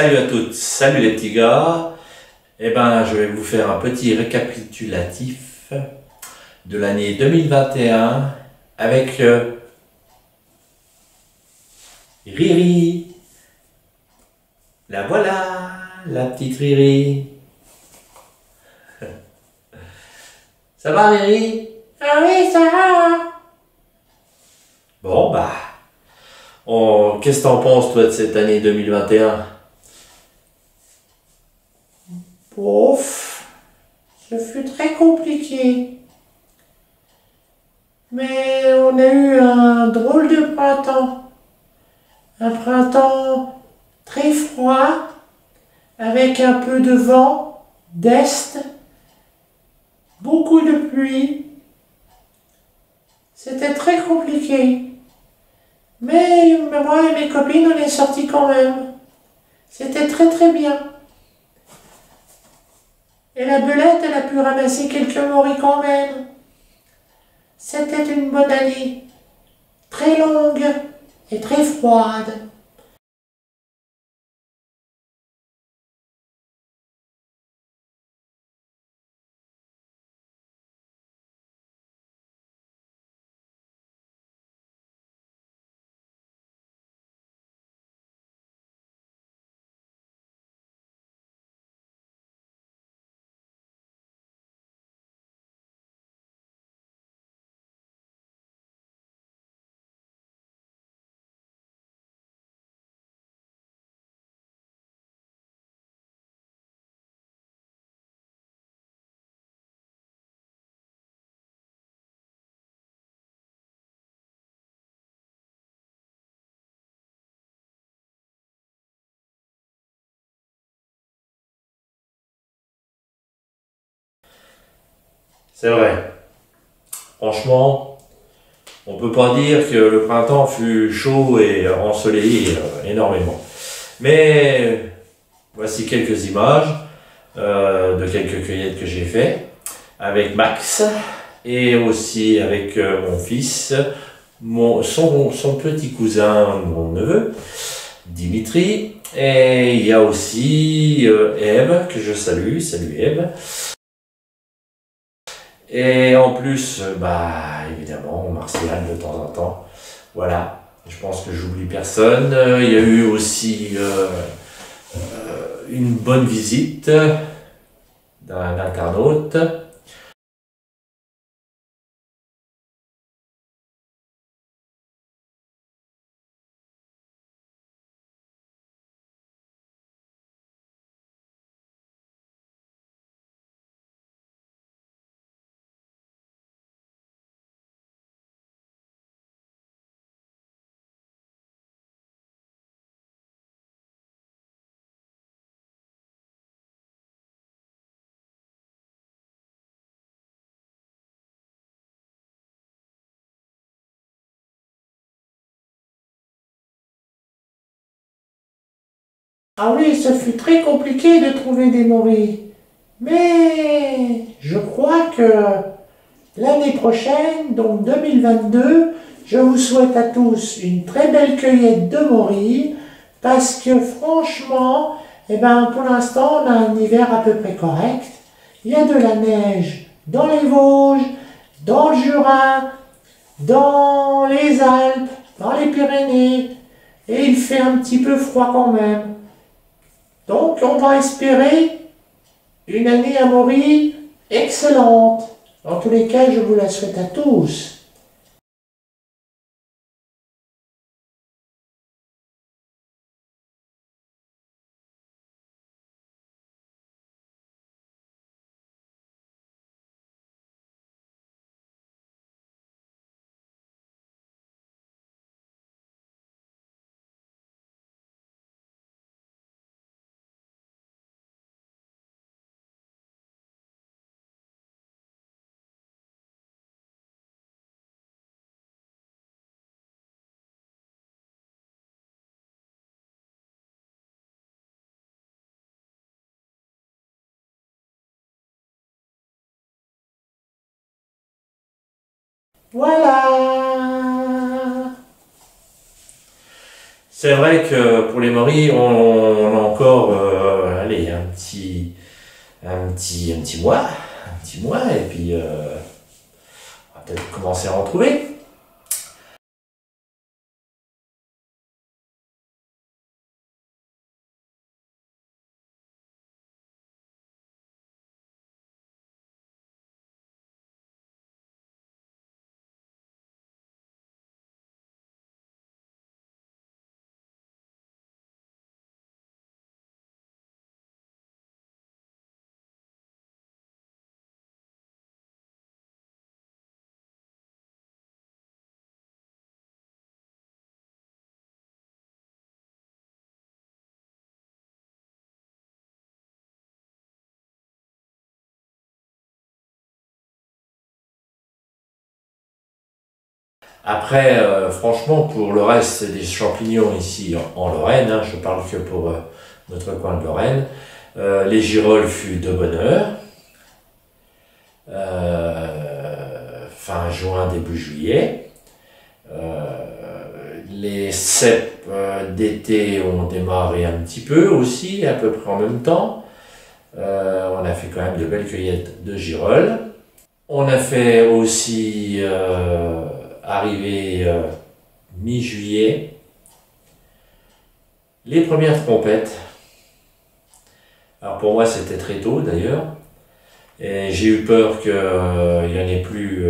Salut à toutes, salut les petits gars. Eh ben, je vais vous faire un petit récapitulatif de l'année 2021 avec Riri. La voilà, la petite Riri. Ça va Riri? Ah oui, ça va. Bon bah, qu'est-ce que t'en penses toi de cette année 2021? Pouf, ce fut très compliqué. Mais on a eu un drôle de printemps. Un printemps très froid, avec un peu de vent d'est, beaucoup de pluie. C'était très compliqué. Mais moi et mes copines, on est sortis quand même. C'était très très bien. Et la belette, elle a pu ramasser quelques moris quand même. C'était une bonne année, très longue et très froide. C'est vrai. Franchement, on peut pas dire que le printemps fut chaud et ensoleillé énormément. Mais voici quelques images de quelques cueillettes que j'ai fait avec Max et aussi avec mon fils, son petit cousin, mon neveu, Dimitri. Et il y a aussi Eve, que je salue. Salut Eve. Et en plus, bah évidemment, Martial de temps en temps. Voilà, je pense que j'oublie personne. Il y a eu aussi une bonne visite d'un internaute. Ah oui, ce fut très compliqué de trouver des moris. Mais je crois que l'année prochaine, donc 2022, je vous souhaite à tous une très belle cueillette de moris parce que franchement, eh ben, pour l'instant, on a un hiver à peu près correct. Il y a de la neige dans les Vosges, dans le Jura, dans les Alpes, dans les Pyrénées, et il fait un petit peu froid quand même. Donc on va espérer une année à Maury excellente. Dans tous les cas, je vous la souhaite à tous. Voilà. C'est vrai que pour les morilles, on a encore allez, un petit mois. Un petit mois, et puis on va peut-être commencer à en trouver. Après, franchement, pour le reste des champignons ici en Lorraine, hein, je parle que pour notre coin de Lorraine, les girolles fut de bonne heure. Fin juin, début juillet. Les cèpes d'été ont démarré un petit peu aussi, à peu près en même temps. On a fait quand même de belles cueillettes de girolles. On a fait aussi arriver mi-juillet les premières trompettes. Alors pour moi c'était très tôt d'ailleurs, et j'ai eu peur qu'il n'y en ait plus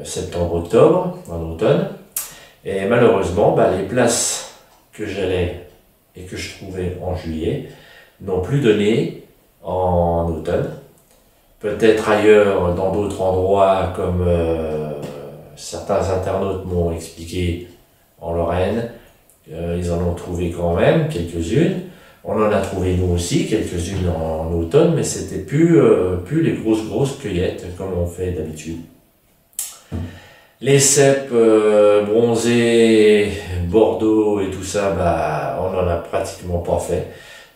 septembre-octobre, en automne. Et malheureusement, les places que j'allais et que je trouvais en juillet n'ont plus donné en automne. Peut-être ailleurs, dans d'autres endroits, comme certains internautes m'ont expliqué en Lorraine, ils en ont trouvé quand même quelques-unes. On en a trouvé nous aussi quelques-unes en automne, mais c'était plus les grosses cueillettes comme on fait d'habitude. Les cèpes bronzés, Bordeaux et tout ça, on n'en a pratiquement pas fait,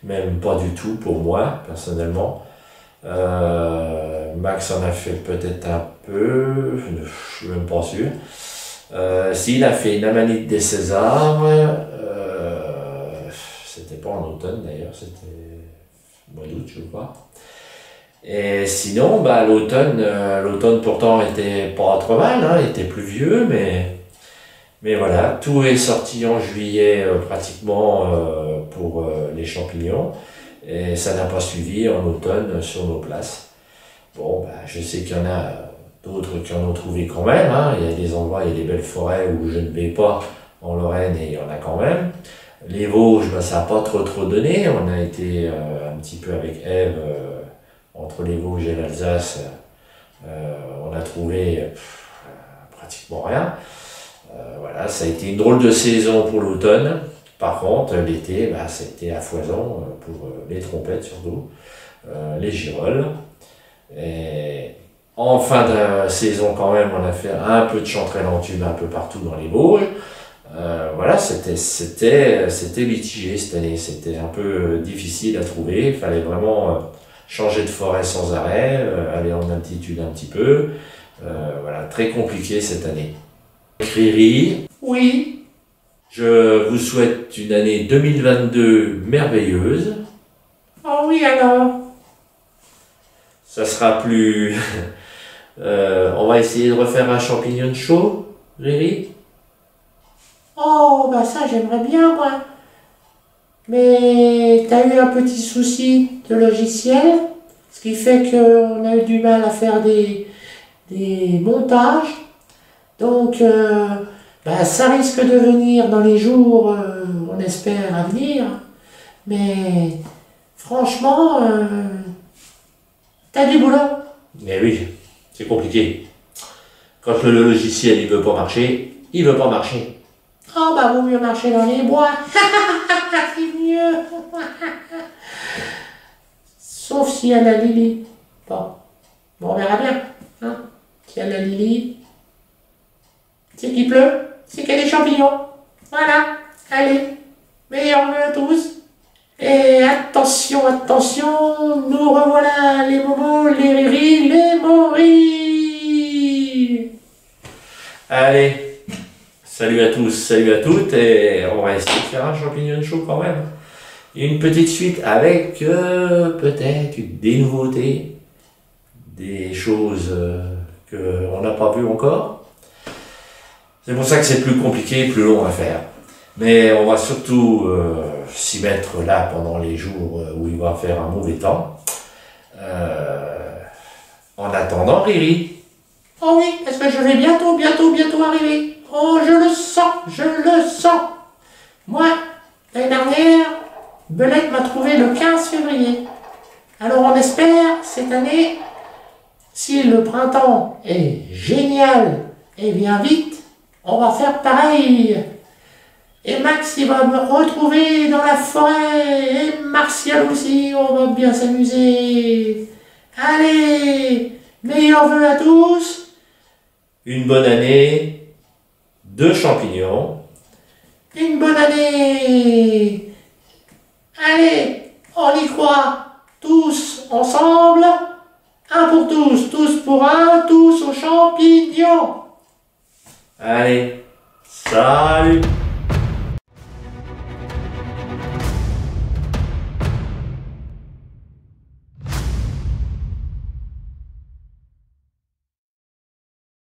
même pas du tout pour moi personnellement. Max en a fait peut-être un peu, je suis même pas sûr. S'il a fait une amanite des Césars, c'était pas en automne d'ailleurs, c'était au mois d'août je crois. Et sinon, l'automne pourtant était pas trop mal, hein, était pluvieux, mais voilà, tout est sorti en juillet pratiquement pour les champignons, et ça n'a pas suivi en automne sur nos places. Bon, je sais qu'il y en a d'autres qui en ont trouvé quand même, hein. Il y a des endroits, il y a des belles forêts où je ne vais pas en Lorraine et il y en a quand même. Les Vosges, ça n'a pas trop donné, on a été un petit peu avec Ève, entre les Vosges et l'Alsace, on a trouvé pratiquement rien. Voilà, ça a été une drôle de saison pour l'automne. Par contre, l'été, c'était à foison pour les trompettes surtout, les girolles. Et en fin de saison quand même, on a fait un peu de chanterelle en tube un peu partout dans les Vosges. Voilà, c'était mitigé cette année, c'était un peu difficile à trouver, il fallait vraiment changer de forêt sans arrêt, aller en altitude un petit peu, voilà, très compliqué cette année. Riri, Oui. je vous souhaite une année 2022 merveilleuse. Oh oui alors. Ça sera plus... on va essayer de refaire un champignon chaud, Riri. Oh, ça j'aimerais bien moi. Mais t'as eu un petit souci de logiciel, ce qui fait qu'on a eu du mal à faire des montages. Donc, ça risque de venir dans les jours, on espère, à venir. Mais franchement, t'as du boulot. Mais oui, c'est compliqué. Quand le logiciel il veut pas marcher, il veut pas marcher. Oh, vaut mieux marcher dans les bois. C'est mieux. Sauf s'il y a la Lily. Bon, on verra bien. Hein. S'il y a la Lily, c'est qu'il pleut, c'est qu'il y a des champignons. Voilà, allez, meilleurs vœux à tous. Et attention, nous revoilà les momos, les riris, les moris. Allez, Salut à tous, salut à toutes, et on va essayer de faire un champignon chaud quand même. Une petite suite avec peut-être des nouveautés, des choses qu'on n'a pas vues encore. C'est pour ça que c'est plus compliqué, plus long à faire. Mais on va surtout s'y mettre là pendant les jours où il va faire un mauvais temps. En attendant, Riri. Oh oui, parce que je vais bientôt arriver. Oh, je le sens. Moi, l'année dernière, Belette m'a trouvé le 15 février. Alors on espère, cette année, si le printemps est génial et vient vite, on va faire pareil. Et Max, il va me retrouver dans la forêt. Et Martial aussi, on va bien s'amuser. Allez, meilleurs vœux à tous. Une bonne année, 2 champignons. Une bonne année. Allez, on y croit. Tous ensemble. Un pour tous pour un, tous aux champignons. Allez, salut!